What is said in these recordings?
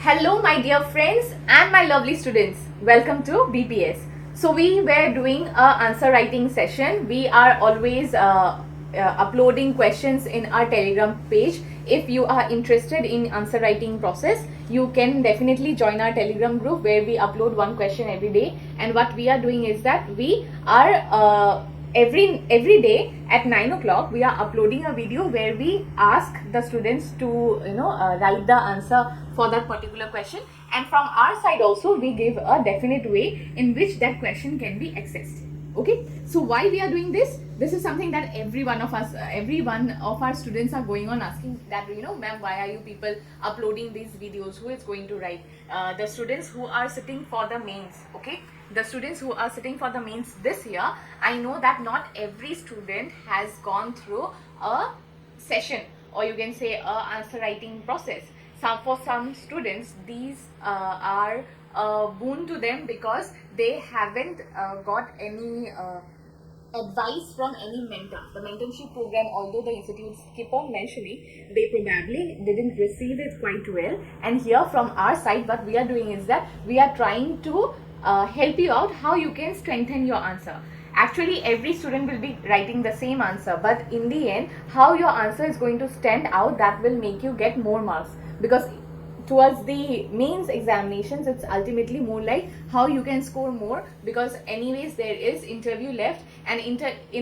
Hello my dear friends and my lovely students. Welcome to BPS. So we were doing a answer writing session. We are always uploading questions in our Telegram page. If you are interested in answer writing process, you can definitely join our Telegram group where we upload one question every day. And what we are doing is that we are every day at 9 o'clock we are uploading a video where we ask the students to write the answer for that particular question, and from our side also we give a definite way in which that question can be accessed. Okay, so why we are doing this? This is something that every one of our students are going on asking that, ma'am, why are you people uploading these videos? Who is going to write? The students who are sitting for the mains, okay? The students who are sitting for the mains this year, I know that not every student has gone through a session, or you can say a answer writing process. For some students, these are boon to them because they haven't got any advice from any mentor. The mentorship program, although the institutes keep on mentioning, they probably didn't receive it quite well. And here from our side, what we are doing is that we are trying to help you out how you can strengthen your answer. Actually, every student will be writing the same answer, but in the end, how your answer is going to stand out, that will make you get more marks. Because towards the mains examinations, it's ultimately more like how you can score more, because anyways there is interview left, and in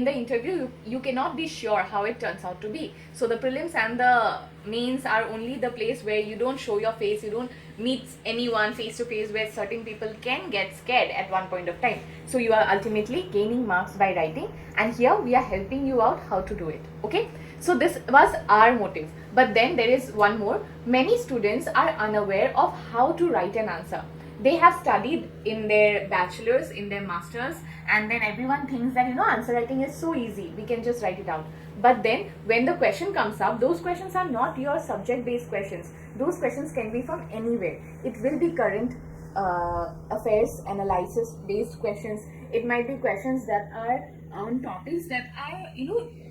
the interview you cannot be sure how it turns out to be. So the prelims and the mains are only the place where you don't show your face, you don't meet anyone face to face, where certain people can get scared at one point of time. So you are ultimately gaining marks by writing, and here we are helping you out how to do it. Okay, so this was our motive. But then there is one more. Many students are unaware of how to write an answer. They have studied in their bachelor's, in their master's, and then everyone thinks that, answer writing is so easy, we can just write it out. But then when the question comes up, those questions are not your subject-based questions. Those questions can be from anywhere. It will be current affairs analysis-based questions. It might be questions that are on topics that are,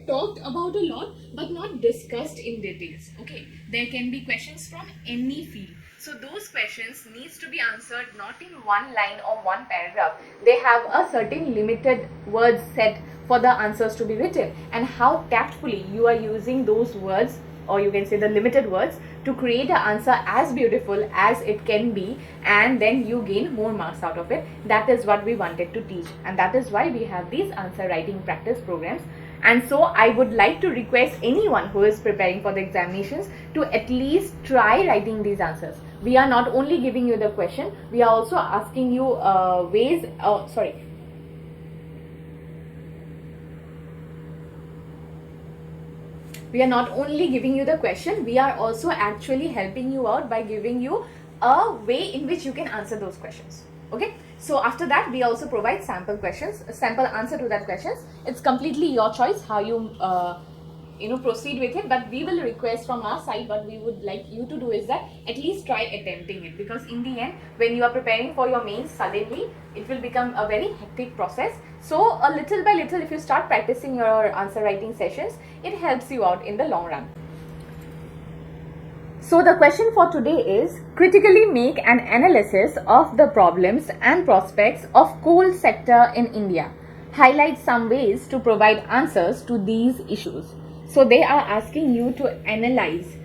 talked about a lot but not discussed in details. Okay, there can be questions from any field. So those questions needs to be answered not in one line or one paragraph. They have a certain limited word set for the answers to be written, and how tactfully you are using those words, or you can say the limited words, to create an answer as beautiful as it can be, and then you gain more marks out of it. That is what we wanted to teach, and that is why we have these answer writing practice programs. And so I would like to request anyone who is preparing for the examinations to at least try writing these answers. We are not only giving you the question, we are also asking you we are not only giving you the question, we are also actually helping you out by giving you a way in which you can answer those questions. Okay, so after that we also provide sample questions, sample answer to that questions. It's completely your choice how you proceed with it, but we will request from our side, what we would like you to do is that at least try attempting it, because in the end when you are preparing for your mains, suddenly it will become a very hectic process. So a little by little, if you start practicing your answer writing sessions, it helps you out in the long run. So the question for today is, critically make an analysis of the problems and prospects of coal sector in India. Highlight some ways to provide answers to these issues. So they are asking you to analyze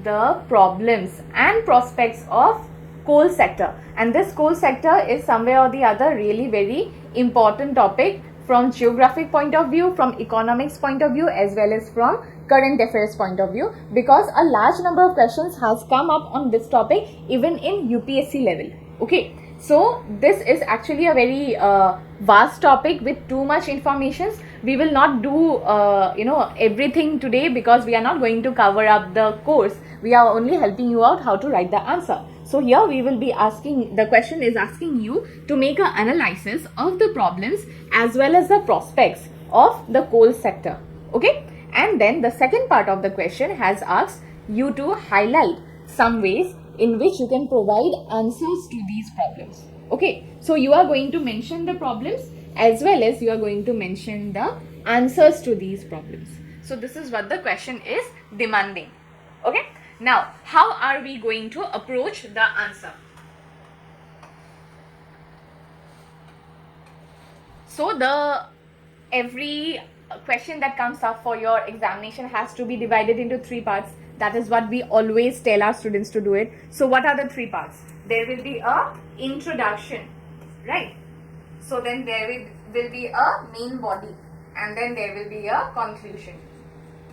the problems and prospects of coal sector, and this coal sector is somewhere or the other really very important topic from geographic point of view, from economics point of view, as well as from current affairs point of view, because a large number of questions has come up on this topic even in UPSC level. Okay, so this is actually a very vast topic with too much information. We will not do everything today, because we are not going to cover up the course. We are only helping you out how to write the answer. So here we will be asking, the question is asking you to make an analysis of the problems as well as the prospects of the coal sector. Okay, and then the second part of the question has asked you to highlight some ways in which you can provide answers to these problems. Okay, so you are going to mention the problems as well as you are going to mention the answers to these problems. So this is what the question is demanding. Okay, Now, how are we going to approach the answer? So every question that comes up for your examination has to be divided into 3 parts. That is what we always tell our students to do it. So what are the 3 parts? There will be a introduction, right? So then there will be a main body, and then there will be a conclusion.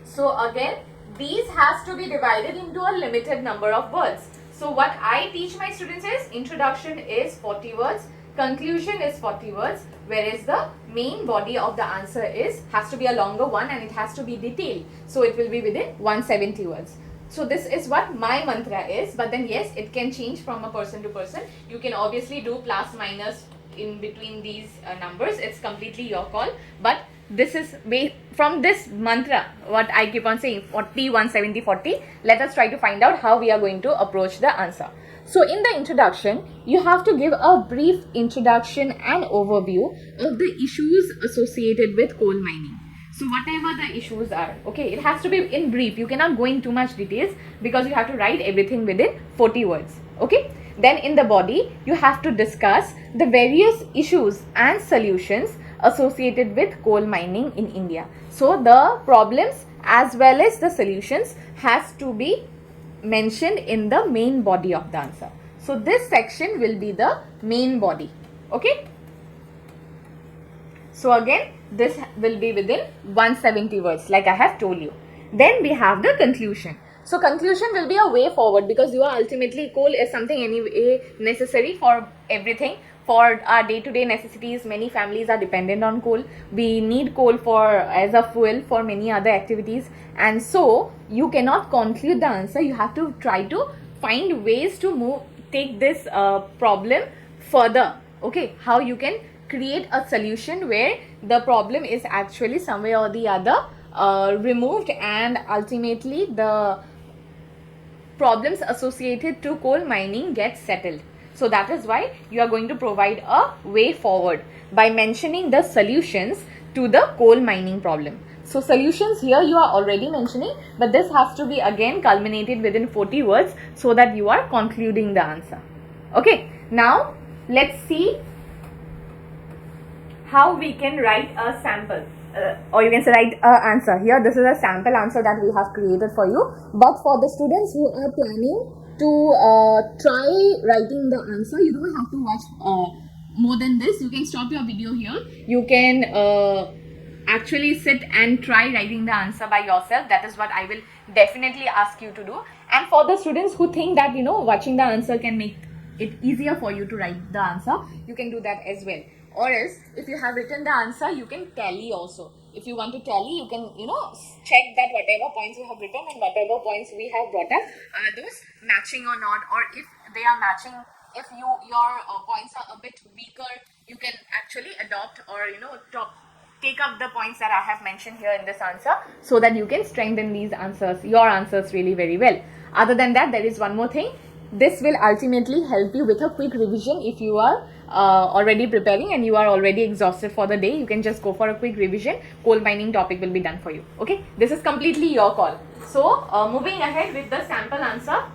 So again, these has to be divided into a limited number of words. So what I teach my students is introduction is 40 words, conclusion is 40 words, whereas the main body of the answer has to be a longer one, and it has to be detailed. So it will be within 170 words. So this is what my mantra is, but then yes, it can change from a person to person. You can obviously do plus minus in between these numbers. It's completely your call, but this is from this mantra what I keep on saying, 40, 170, 40. Let us try to find out how we are going to approach the answer. So in the introduction, you have to give a brief introduction and overview of the issues associated with coal mining. So whatever the issues are, okay, it has to be in brief. You cannot go in too much details because you have to write everything within 40 words, okay. Then in the body, you have to discuss the various issues and solutions associated with coal mining in India. So the problems as well as the solutions has to be mentioned in the main body of the answer. So this section will be the main body, okay. So again, this will be within 170 words like I have told you. Then we have the conclusion. So conclusion will be a way forward, because you are ultimately, coal is something anyway necessary for everything. For our day-to-day necessities, many families are dependent on coal. We need coal as a fuel for many other activities, and so you cannot conclude the answer. You have to try to find ways to take this problem further, okay. How you can create a solution where the problem is actually somewhere or the other removed, and ultimately the problems associated to coal mining get settled. So that is why you are going to provide a way forward by mentioning the solutions to the coal mining problem. So solutions here you are already mentioning, but this has to be again culminated within 40 words so that you are concluding the answer. Okay, now let's see how we can write a sample. Or you can say write an answer. Here this is a sample answer that we have created for you, but for the students who are planning to try writing the answer, you don't have to watch more than this. You can stop your video here. You can actually sit and try writing the answer by yourself. That is what I will definitely ask you to do. And for the students who think that watching the answer can make it easier for you to write the answer, you can do that as well. Or else, if you have written the answer, you can tally also. If you want to tally, you can check that whatever points you have written and whatever points we have brought up, are those matching or not, or if they are matching, if your points are a bit weaker, you can actually adopt or take up the points that I have mentioned here in this answer, so that you can strengthen these answers, your answers really very well. Other than that, there is one more thing. This will ultimately help you with a quick revision. If you are already preparing and you are already exhausted for the day, you can just go for a quick revision. Coal mining topic will be done for you. Okay, this is completely your call. So moving ahead with the sample answer.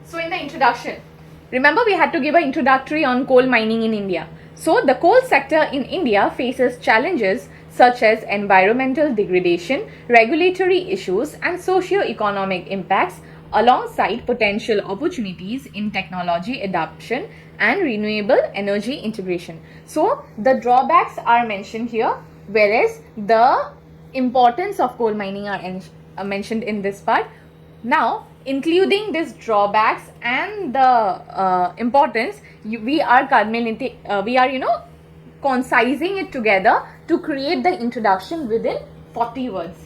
So in the introduction, remember we had to give an introductory on coal mining in India. So the coal sector in India faces challenges such as environmental degradation, regulatory issues and socio-economic impacts, alongside potential opportunities in technology adoption and renewable energy integration. So the drawbacks are mentioned here, whereas the importance of coal mining are mentioned in this part. Now, including these drawbacks and the importance, we are concising it together to create the introduction within 40 words.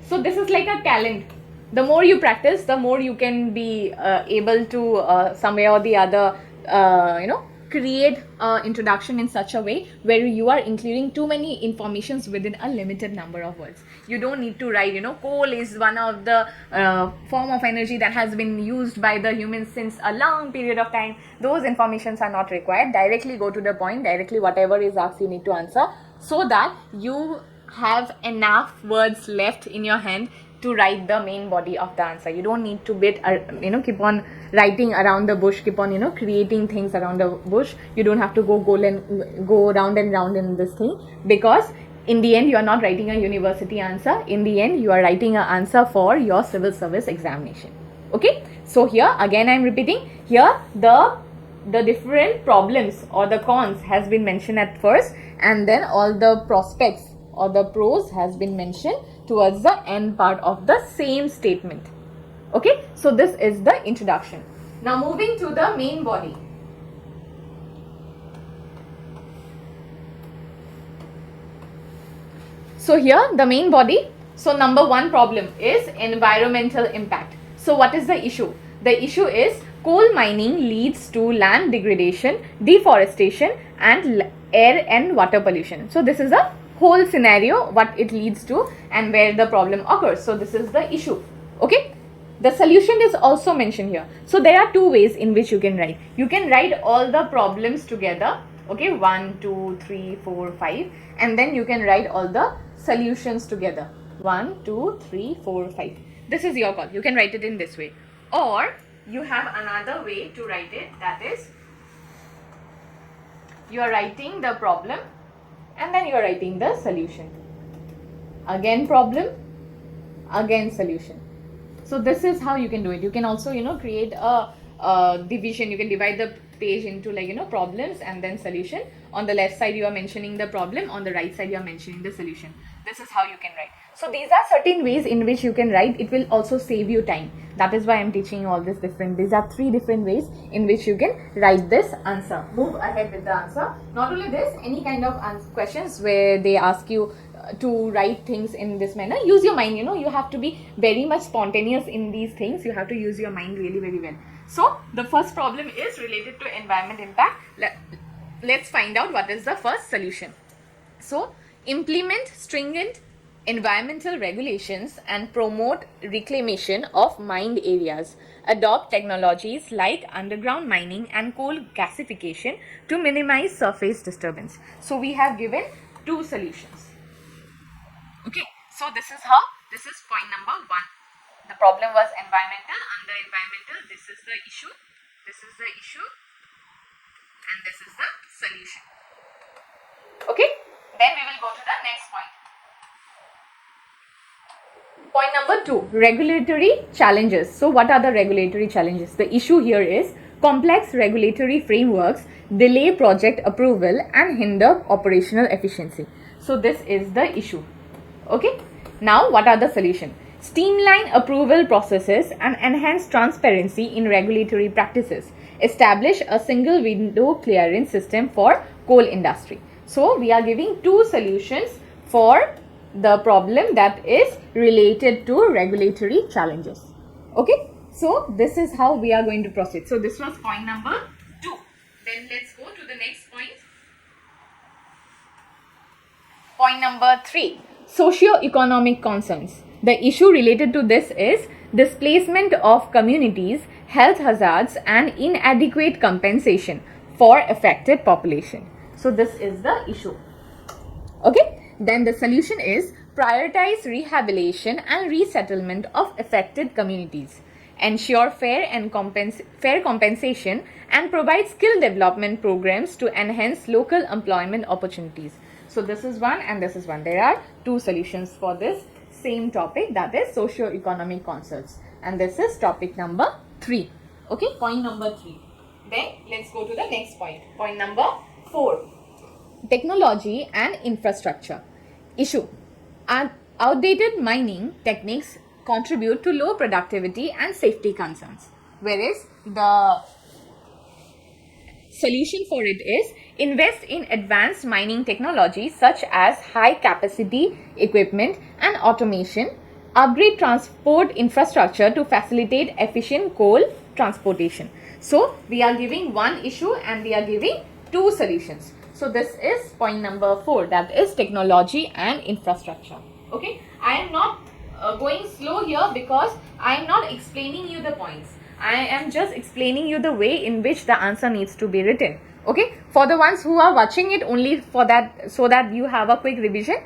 So this is like a talent. The more you practice, the more you can be able to somewhere or the other, create an introduction in such a way where you are including too many informations within a limited number of words. You don't need to write, coal is one of the form of energy that has been used by the humans since a long period of time. Those informations are not required. Directly go to the point, directly whatever is asked you need to answer, so that you have enough words left in your hand to write the main body of the answer. You don't need to keep on writing around the bush, keep on creating things around the bush. You don't have to go round and round in this thing, because in the end you are not writing a university answer. In the end you are writing an answer for your civil service examination. Okay, so here again I am repeating, here the different problems or the cons has been mentioned at first, and then all the prospects or the pros has been mentioned towards the end part of the same statement. Okay, so this is the introduction. Now moving to the main body. So here the main body, so number one problem is environmental impact. So what is the issue? The issue is coal mining leads to land degradation, deforestation and air and water pollution. So this is a whole scenario what it leads to and where the problem occurs. So this is the issue. Okay, the solution is also mentioned here. So there are two ways in which you can write. You can write all the problems together, okay, 1 2 3 4 5, and then you can write all the solutions together, 1 2 3 4 5. This is your call. You can write it in this way, or you have another way to write it, that is you are writing the problem and then you are writing the solution. Again problem, again solution. So this is how you can do it. You can also create a division. You can divide the page into problems and then solution. On the left side you are mentioning the problem, on the right side you are mentioning the solution. This is how you can write. So these are certain ways in which you can write. It will also save you time. That is why I am teaching you all this different. These are 3 different ways in which you can write this answer. Move ahead with the answer. Not only this, any kind of questions where they ask you to write things in this manner, use your mind. You have to be very much spontaneous in these things. You have to use your mind really very well. So the first problem is related to environment impact. Let's find out what is the first solution. So implement stringent environmental regulations and promote reclamation of mined areas. Adopt technologies like underground mining and coal gasification to minimize surface disturbance. So we have given 2 solutions. Okay, so this is point number 1. The problem was environmental. Under environmental, this is the issue, and this is the solution. Okay, then we will go to the next point. Point number 2, regulatory challenges. So what are the regulatory challenges? The issue here is complex regulatory frameworks delay project approval and hinder operational efficiency. So this is the issue. Okay, now what are the solutions? Streamline approval processes and enhance transparency in regulatory practices. Establish a single window clearance system for coal industry. So we are giving 2 solutions for the problem that is related to regulatory challenges. Okay, so this is how we are going to proceed. So this was point number 2. Then let's go to the next point. Point number 3, socio-economic concerns. The issue related to this is displacement of communities, health hazards and inadequate compensation for affected population. So this is the issue. Okay. Then the solution is prioritize rehabilitation and resettlement of affected communities, ensure fair compensation and provide skill development programs to enhance local employment opportunities. So this is one and this is one. There are 2 solutions for this same topic, that is socio-economic concerns, and this is topic number 3. Okay, point number 3. Then let's go to the next point. Point number 4. Technology and infrastructure. Issue. Outdated mining techniques contribute to low productivity and safety concerns, whereas the solution for it is invest in advanced mining technologies such as high capacity equipment and automation, upgrade transport infrastructure to facilitate efficient coal transportation. So we are giving 1 issue and we are giving 2 solutions. So this is point number 4, that is technology and infrastructure. Okay, I am not going slow here because I am not explaining you the points. I am just explaining you the way in which the answer needs to be written. Okay, for the ones who are watching it only for that, so that you have a quick revision,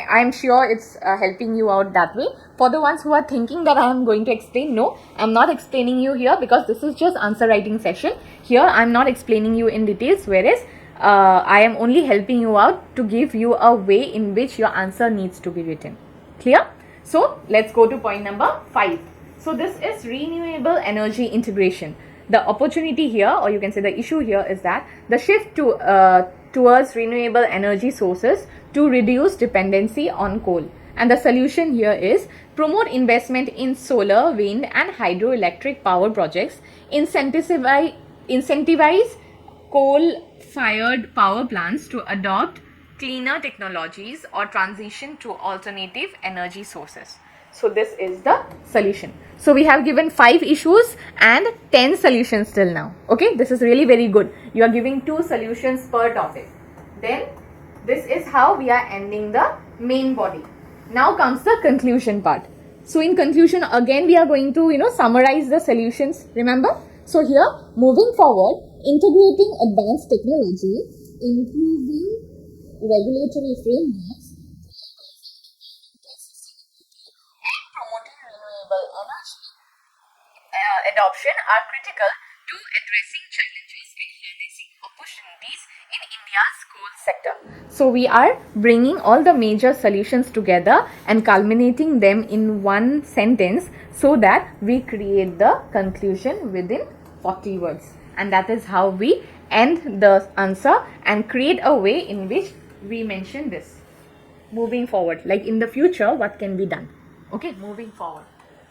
I'm sure it's helping you out that way. For the ones who are thinking that I am going to explain, no, I'm not explaining you here, because this is just answer writing session. Here I'm not explaining you in details, whereas I am only helping you out to give you a way in which your answer needs to be written. Clear? So let's go to point number 5. So this is renewable energy integration. The opportunity here, or you can say the issue here, is that the shift towards renewable energy sources to reduce dependency on coal. And the solution here is promote investment in solar, wind and hydroelectric power projects, incentivize coal-fired power plants to adopt cleaner technologies or transition to alternative energy sources. So this is the solution. So we have given 5 issues and 10 solutions till now. Okay, this is really very good. You are giving 2 solutions per topic. Then this is how we are ending the main body. Now comes the conclusion part. So in conclusion, again we are going to summarize the solutions. Remember? So here, moving forward, integrating advanced technology, improving regulatory frameworks, adoption are critical to addressing challenges and harnessing opportunities in India's coal sector. So we are bringing all the major solutions together and culminating them in one sentence, so that we create the conclusion within 40 words. And that is how we end the answer and create a way in which we mention this. Moving forward, like in the future, what can be done? Okay, moving forward.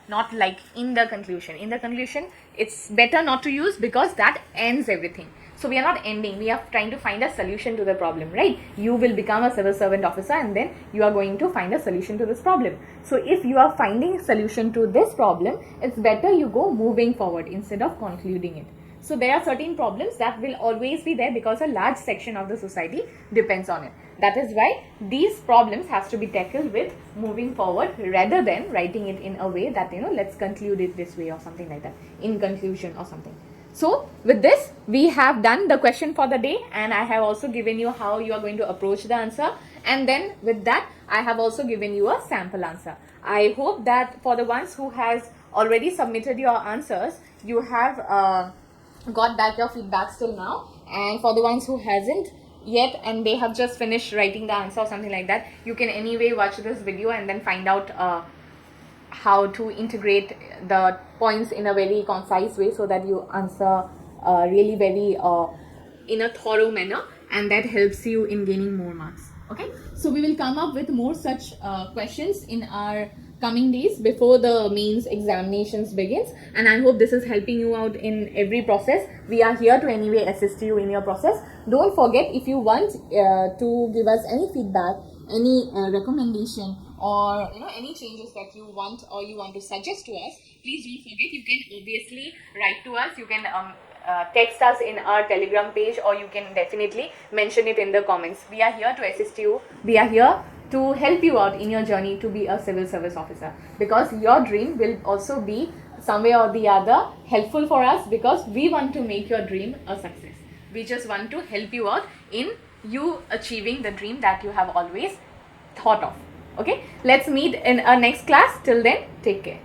Not like in the conclusion. In the conclusion, it's better not to use, because that ends everything. So we are not ending. We are trying to find a solution to the problem, right? You will become a civil servant officer and then you are going to find a solution to this problem. So if you are finding a solution to this problem, it's better you go moving forward instead of concluding it. So there are certain problems that will always be there, because a large section of the society depends on it. That is why these problems has to be tackled with moving forward, rather than writing it in a way that, let's conclude it this way or something like that, in conclusion or something. So with this, we have done the question for the day, and I have also given you how you are going to approach the answer. And then with that, I have also given you a sample answer. I hope that for the ones who has already submitted your answers, you have got back your feedbacks till now. And for the ones who hasn't yet and they have just finished writing the answer or something like that, you can anyway watch this video and then find out how to integrate the points in a very concise way, so that you answer really very in a thorough manner, and that helps you in gaining more marks. Okay, so we will come up with more such questions in our coming days before the mains examinations begins, and I hope this is helping you out in every process. We are here to anyway assist you in your process. Don't forget, if you want to give us any feedback, any recommendation, or any changes that you want or you want to suggest to us, please don't forget, you can obviously write to us. You can text us in our Telegram page, or you can definitely mention it in the comments. We are here to assist you. We are here to help you out in your journey to be a civil service officer, because your dream will also be some way or the other helpful for us, because we want to make your dream a success. We just want to help you out in you achieving the dream that you have always thought of. Okay, let's meet in our next class. Till then, take care.